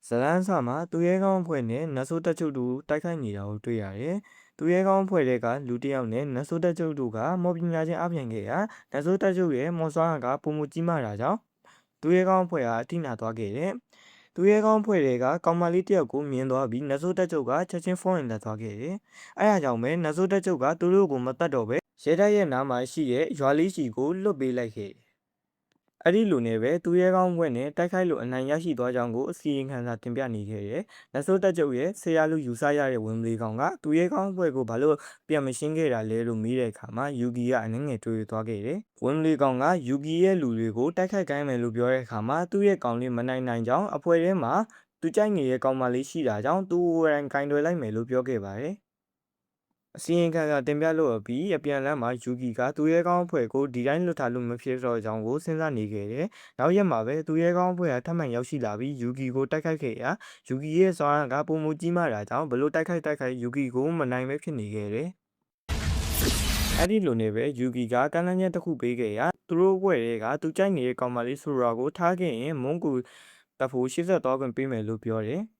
ဇလန်းစာမှာသူရဲကောင်းအဖွဲ့နဲ့နတ်ဆိုးတက်ချုပ်တို့တိုက်ခိုက်နေတာကိုတွေ့ရတယ်။သူရဲကောင်းအဖွဲ့တွေကလူတစ်ယောက်နဲ့နတ်ဆိုးတက်ချုပ်တို့ကမော်ပညာချင်းအပြိုင်ခဲ့ရာနတ်ဆိုးတက်ချုပ်ရဲ့မော်ဆွမ်းကပုံမကြီးမာတာကြောင့်သူရဲကောင်းအဖွဲ့ကအထိနာသွားခဲ့တယ်။သူရဲကောင်းအဖွဲ့တွေကကောင်မလေးတစ်ယောက်ကိုမြင်သွားပြီးနတ်ဆိုးတက်ချုပ်ကချက်ချင်းဖုန်းရင်လက်သွားခဲ့တယ်။အဲဒါကြောင့်ပဲနတ်ဆိုးတက်ချုပ်ကသူတို့ကိုမတတ်တော့ပဲရဲတပ်ရဲ့နားမှာရှိတဲ့ရွာလေးစီကိုလွတ်ပေးလိုက်ခဲ့တယ်။အဲ့ဒီလူနဲ့ပဲသူရဲကောင်းဘွဲ့နဲ့တိုက်ခိုက်လို့အနိုင်ရရှိသွားကြောင်းကိုအစီရင်ခံစာတင်ပြနေခဲ့တယ်။နတ်ဆိုးတက်ချုပ်ရဲ့ဆရာလူယူဆရတဲ့ဝင်မလီကောင်ကသူရဲကောင်းဘွဲ့ကိုဘာလို့ပြန်မရှင်းခဲ့တာလဲလို့မေးတဲ့အခါမှာယူဂီကအနှငယ်တွေးသွားခဲ့တယ်။ဝင်မလီကောင်ကယူဂီရဲ့လူတွေကိုတိုက်ခိုက်ခိုင်းမယ်လို့ပြောတဲ့အခါမှာသူ့ရဲ့ကောင်လေးမနိုင်ကြောင်းအဖွဲထဲမှာသူကြိုက်နေတဲ့ကောင်မလေးရှိတာကြောင့်သူ့ကိုယ်တိုင်ကင်တွယ်လိုက်မယ်လို့ပြောခဲ့ပါတယ်။အစီရင်ခံစာတင်ပြလို့ပြီးအပြန်လမ်းမှာယူဂီကသူရဲကောင်းအဖွဲ့ကိုဒီတိုင်းလွတ်ထားလို့မဖြစ်တော့ကြောင်းကိုစဉ်းစားနေခဲ့တယ်။နောက်ရက်မှာပဲသူရဲကောင်းအဖွဲ့ကထပ်မံရောက်ရှိလာပြီးယူဂီကိုတိုက်ခိုက်ခဲ့ရာယူဂီရဲ့စွမ်းအားကပုံမကြီးမာတာကြောင့်ဘလို့တိုက်ခိုက်ယူဂီကိုမနိုင်ပဲဖြစ်နေခဲ့တယ်။အဲ့ဒီလိုနဲ့ပဲယူဂီကကမ်းလှမ်းချက်တစ်ခုပေးခဲ့ရာသူတို့အဖွဲ့တွေကသူကြိုက်နေတဲ့ကောင်မလေးဆိုရာကိုထားခဲ့ရင်မွန်းကူတပ်ဖို့ရှေ့ဆက်သွားခွင့်ပေးမယ်လို့ပြောတယ်။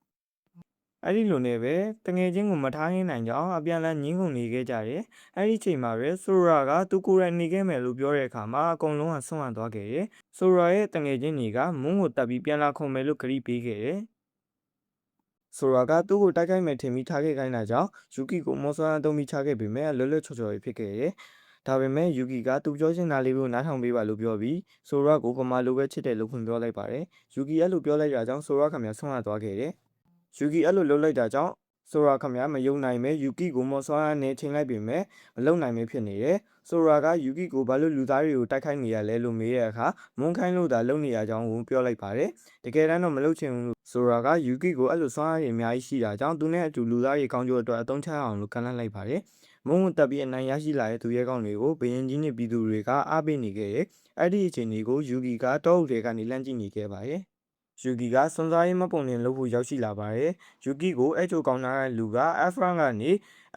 အဲ့ဒီလိုနဲ့ပဲတငယ်ချင်းကိုမထားရင်းနိုင်ကြောင်းအပြန်လန်းငင်းကုန်နေခဲ့ကြတယ်။အဲ့ဒီချိန်မှာပဲဆိုရာကသူကိုယ်တိုင်နေခဲ့မယ်လို့ပြောတဲ့အခါမှာအကုန်လုံးကဆွန့်ရသွားခဲ့တယ်။ဆိုရာရဲ့တငယ်ချင်းတွေကမုန်းကိုတပ်ပြီးပြန်လာခုံမယ်လို့ကြေပေးခဲ့တယ်။ဆိုရာကသူ့ကိုတိုက်ခိုက်မယ်ထင်ပြီးထားခဲ့ခိုင်းတာကြောင့်ယူကီကိုမော်ဆွမ်းတုံးပြီးချခဲ့ပေမဲ့လွတ်လွတ်ချော်ချော်ဖြစ်ခဲ့တယ်။ဒါပေမဲ့ယူကီကသူပြောချင်တာလေးကိုနားထောင်ပေးပါလို့ပြောပြီးဆိုရာကိုပမာလိုပဲချစ်တယ်လို့ဖွင့်ပြောလိုက်ပါတယ်။ယူကီအဲ့လိုပြောလိုက်တာကြောင့်ဆိုရာခင်ဗျာဆွန့်ရသွားခဲ့တယ်။ယူကီအဲ့လိုလုပ်လိုက်တာကြောင့်ဆိုရာခင်ဗျာမယုံနိုင်ပဲယူကီကိုမော်ဆွမ်းနဲ့ချိန်လိုက်ပေမဲ့မလုံနိုင်ပဲဖြစ်နေတယ်။ဆိုရာကယူကီကိုဘာလို့လူသားတွေကိုတိုက်ခိုက်နေရလဲလို့မေးတဲ့အခါမွန်းခိုင်းလို့သာလုံနေရကြောင်းကိုပြောလိုက်ပါတယ်။တကယ်တမ်းတော့မလုံချင်ဘူးဆိုရာကယူကီကိုအဲ့လိုဆွမ်းရည်အများကြီးရှိတာကြောင့်သူနဲ့အတူလူသားတွေကောင်းကျိုးအတွက်အသုံးချအောင်လို့ကန့်လန့်လိုက်ပါတယ်။မုံတက်ပြီးအနိုင်ရရှိလာတဲ့သူရဲကောင်းတွေကိုဘရင်ကြီးနဲ့ပြည်သူတွေကအားပေးနေခဲ့တယ်။အဲ့ဒီအချိန်တွေကိုယူကီကတော့အုပ်တွေကနေလှမ်းကြည့်နေခဲ့ပါတယ်။ယူကီကစွန်စားရေးမပုံလင်လုပ်ဖို့ရောက်ရှိလာပါတယ်။ယူကီကိုအဲ့ချိုကောင်းထားတဲ့လူကအဖရန်ကနေ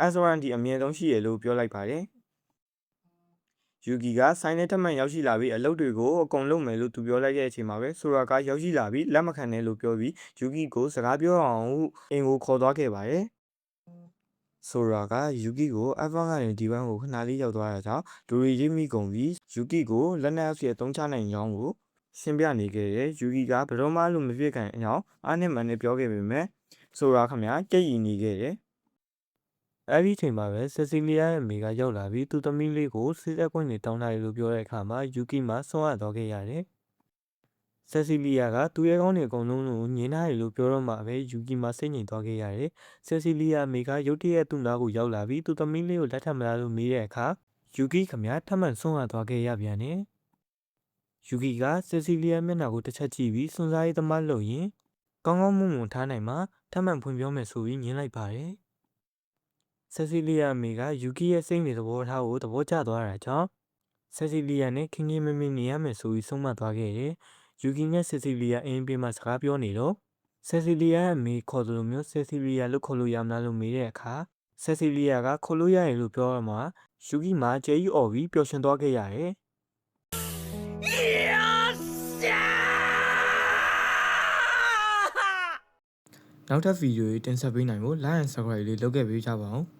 အဆရန်ဒီအမြင့်ဆုံးရှိရလို့ပြောလိုက်ပါတယ်။ယူကီကဆိုင်နဲ့ထပ်မံရောက်ရှိလာပြီးအလုပ်တွေကိုအကုန်လုပ်မယ်လို့သူပြောလိုက်တဲ့အချိန်မှာပဲဆိုရာကရောက်ရှိလာပြီးလက်မခံနဲ့လို့ပြောပြီးယူကီကိုစကားပြောအောင်အိမ်ကိုခေါ်သွားခဲ့ပါတယ်။ဆိုရာကယူကီကိုအဖန်ကနေဒီဘန်းကိုခဏလေးရောက်သွားတာကြောင့်လူတွေရိပ်မိကုန်ပြီးယူကီကိုလက်နက်အဖြစ်အသုံးချနိုင်ကြောင်းကိုရှင်းပြနေခဲ့တယ်ယူကီကဘယ်တော့မှလို့မဖြစ်ကန်အောင်အားနဲ့မှန်နဲ့ပြောခဲ့ပေမဲ့ဆိုရာခင်ဗျာကြက်ရည်နေခဲ့တယ်အဲ့ဒီချိန်မှာပဲဆက်စီလီယာရဲ့မိကရောက်လာပြီးသူ့သမီးလေးကိုစစ်သက်ခွင့်တွေတောင်းထားတယ်လို့ပြောတဲ့အခါမှာယူကီမှဆွမ်းရတော့ခဲ့ရတယ်ဆက်စီလီယာကသူရဲကောင်းတွေအကုန်လုံးကိုညင်နာတယ်လို့ပြောတော့မှပဲယူကီမှစိတ်ငြိမ်သွားခဲ့ရတယ်ဆက်စီလီယာမိကရုတ်တရက်သူ့နားကိုရောက်လာပြီးသူ့သမီးလေးကိုလက်ထပ်မလားလို့မေးတဲ့အခါယူကီခင်ဗျာထပ်မံဆွမ်းရသွားခဲ့ရပြန်တယ်ယူကီကဆက်စီလီယာမျက်နှာကိုတစ်ချက်ကြည့်ပြီးစွန်စားရေးသမားလို့ရင်ကောင်းကောင်းမွန်မွန်ထားနိုင်မှာထပ်မံဖွင့်ပြောမယ်ဆိုပြီးညင်းလိုက်ပါတယ်ဆက်စီလီယာမိကယူကီရဲ့စိတ်နေသဘောထားကိုသဘောကျသွားတာကြောင့်ဆက်စီလီယာနဲ့ခင်ခင်မင်းမင်းနေရမယ်ဆိုပြီးဆုံးမသွားခဲ့တယ်။ယူကီနဲ့ဆက်စီလီယာအင်းပြမှာစကားပြောနေတော့ဆက်စီလီယာရဲ့မိခေါ်သလိုမျိုးဆက်စီလီယာလို့ခေါ်လို့ရမလားလို့မေးတဲ့အခါဆက်စီလီယာကခေါ်လို့ရတယ်လို့ပြောတော့မှယူကီမှာကျဲကြီးអော်ပြီးပျော်ရွှင်သွားခဲ့ရတယ်။နောက်ထပ်ဗီဒီယိုတွေတင်ဆက်ပေးနိုင်ဖို့ like and subscribe လေးလုပ်ခဲ့ပေးကြပါဦး။